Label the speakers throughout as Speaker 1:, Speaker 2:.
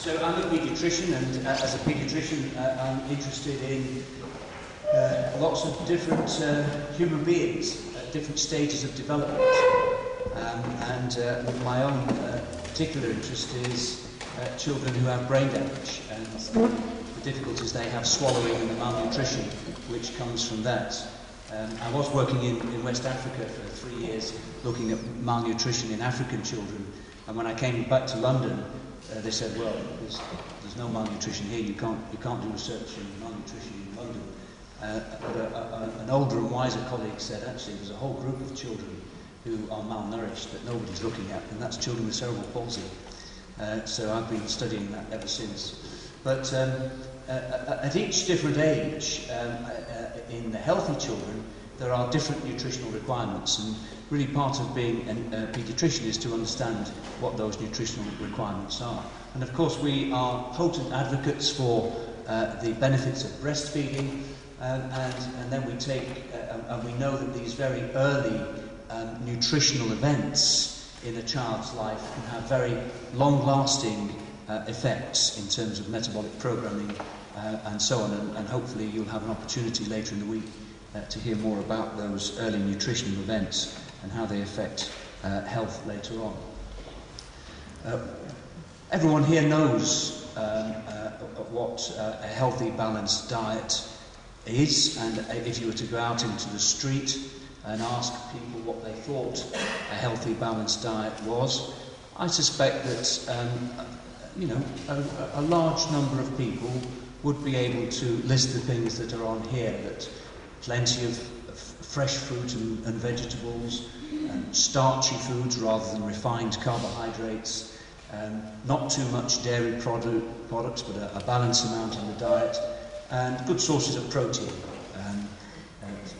Speaker 1: So I'm a paediatrician, and as a paediatrician, I'm interested in lots of different human beings at different stages of development. My own particular interest is children who have brain damage and the difficulties they have swallowing and the malnutrition which comes from that. I was working in West Africa for 3 years looking at malnutrition in African children, and when I came back to London, they said, well, there's no malnutrition here, you can't do research in malnutrition in London. But an older and wiser colleague said, actually, there's a whole group of children who are malnourished that nobody's looking at, and that's children with cerebral palsy. So I've been studying that ever since. But at each different age, in the healthy children, there are different nutritional requirements, and really part of being a paediatrician is to understand what those nutritional requirements are. And of course we are potent advocates for the benefits of breastfeeding, and then we take, and we know that these very early nutritional events in a child's life can have very long-lasting effects in terms of metabolic programming and so on, and hopefully you'll have an opportunity later in the week to hear more about those early nutritional events and how they affect health later on. Everyone here knows what a healthy, balanced diet is, and if you were to go out into the street and ask people what they thought a healthy, balanced diet was, I suspect that a large number of people would be able to list the things that are on here, that plenty of fresh fruit and vegetables, starchy foods rather than refined carbohydrates, not too much dairy products, but a balanced amount in the diet, and good sources of protein,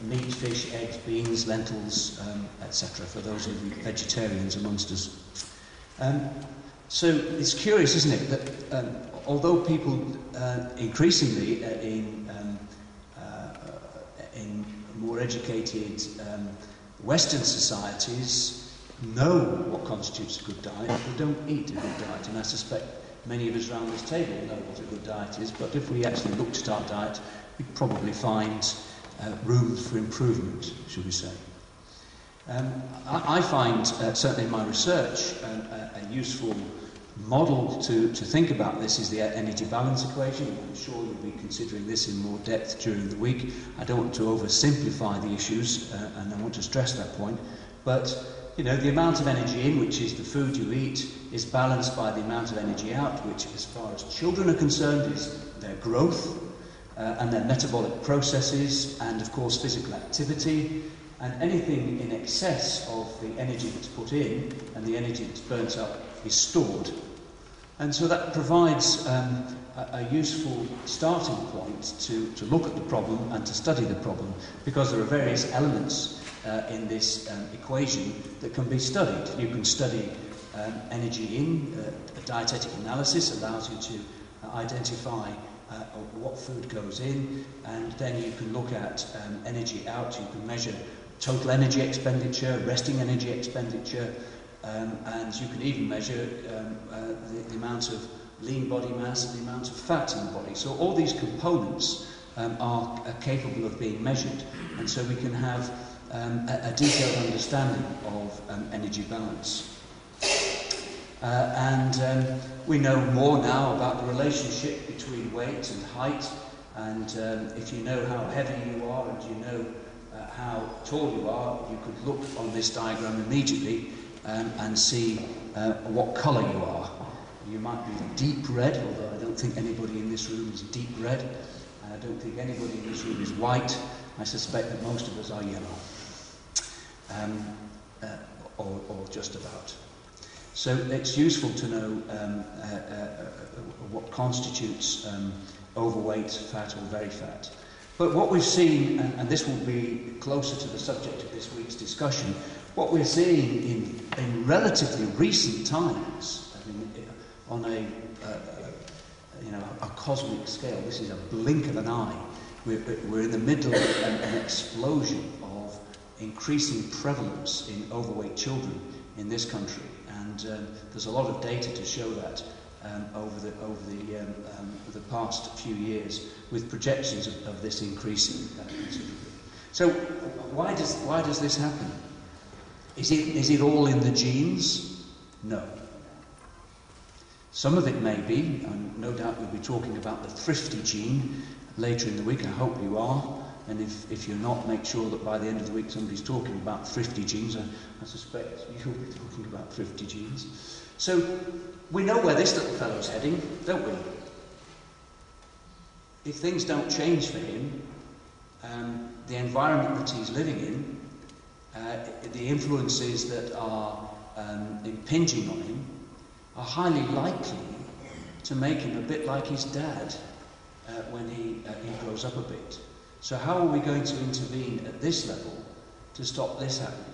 Speaker 1: meat, fish, eggs, beans, lentils, etc., for those of you vegetarians amongst us. So it's curious, isn't it, that although people increasingly in more educated Western societies know what constitutes a good diet, they don't eat a good diet, and I suspect many of us around this table know what a good diet is, but if we actually looked at our diet, we'd probably find room for improvement, should we say. I find, certainly in my research, a useful model to think about this is the energy balance equation. I'm sure you'll be considering this in more depth during the week. I don't want to oversimplify the issues, and I want to stress that point, but the amount of energy in, which is the food you eat, is balanced by the amount of energy out, which as far as children are concerned is their growth and their metabolic processes, and of course physical activity, and anything in excess of the energy that's put in and the energy that's burnt up is stored. And so that provides a useful starting point to look at the problem and to study the problem, because there are various elements in this equation that can be studied. You can study energy in, a dietetic analysis allows you to identify what food goes in, and then you can look at energy out. You can measure total energy expenditure, resting energy expenditure, and you can even measure the amount of lean body mass and the amount of fat in the body. So all these components are capable of being measured, and so we can have a detailed understanding of energy balance. We know more now about the relationship between weight and height, and if you know how heavy you are and you know how tall you are, you could look on this diagram immediately and see what colour you are. You might be deep red, although I don't think anybody in this room is deep red. I don't think anybody in this room is white. I suspect that most of us are yellow, or just about. So it's useful to know what constitutes overweight, fat, or very fat. But what we've seen, and this will be closer to the subject of this week's discussion, what we're seeing in relatively recent times, I mean, on a cosmic scale, this is a blink of an eye. We're in the middle of an explosion of increasing prevalence in overweight children in this country, and there's a lot of data to show that. over the past few years, with projections of this increasing considerably. So why does this happen? Is it all in the genes? No. Some of it may be, and no doubt we'll be talking about the thrifty gene later in the week. I hope you are. And if you're not, make sure that by the end of the week somebody's talking about thrifty genes. I suspect you'll be talking about thrifty genes. So we know where this little fellow's heading, don't we? If things don't change for him, the environment that he's living in, the influences that are impinging on him, are highly likely to make him a bit like his dad when he grows up a bit. So how are we going to intervene at this level to stop this happening?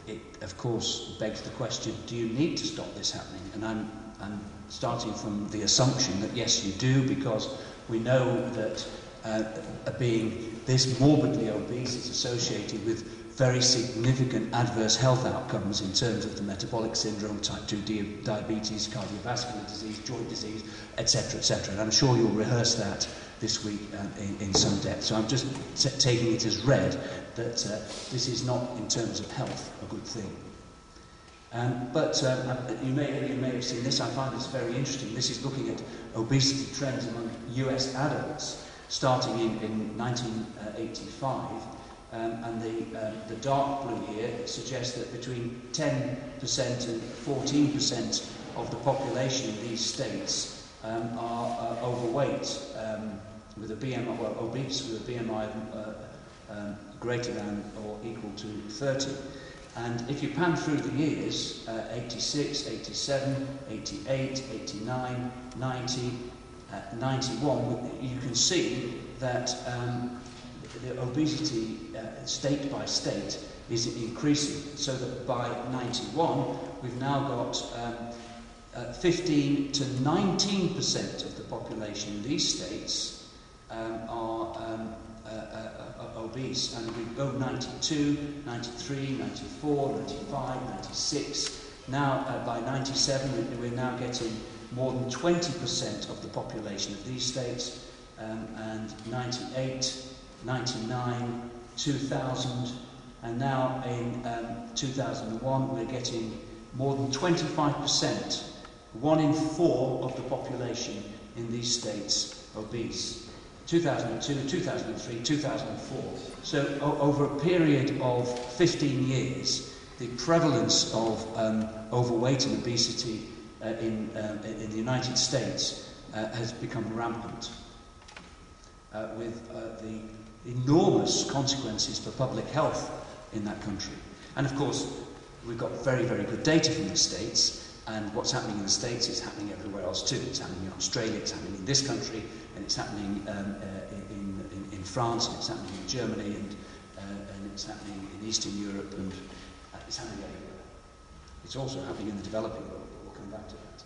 Speaker 1: It of course begs the question, do you need to stop this happening? And I'm starting from the assumption that yes, you do, because we know that being this morbidly obese is associated with very significant adverse health outcomes in terms of the metabolic syndrome, type 2 diabetes, cardiovascular disease, joint disease, etc., etc. And I'm sure you'll rehearse that this week in some depth. So I'm just taking it as read that this is not, in terms of health, a good thing. But you may have seen this. I find this very interesting. This is looking at obesity trends among US adults starting in 1985. And the dark blue here suggests that between 10% and 14% of the population in these states are overweight, with a BMI, well, obese with a BMI greater than or equal to 30. And if you pan through the years, 86, 87, 88, 89, 90, 91, you can see that the obesity state by state is increasing, so that by 91 we've now got 15 to 19% of the population in these states are obese, and we go 92, 93, 94, 95, 96. Now by 97 we're now getting more than 20% of the population of these states, and 98, 99, 2000, and now in 2001 we're getting more than 25%, 1 in 4 of the population in these states obese. 2002, 2003, 2004. So over a period of 15 years, the prevalence of overweight and obesity in the United States has become rampant, with the enormous consequences for public health in that country. And of course, we've got very, very good data from the States, and what's happening in the States is happening everywhere else too. It's happening in Australia, it's happening in this country, and it's happening in France, and it's happening in Germany, and it's happening in Eastern Europe, and it's happening everywhere. It's also happening in the developing world, but we'll come back to that.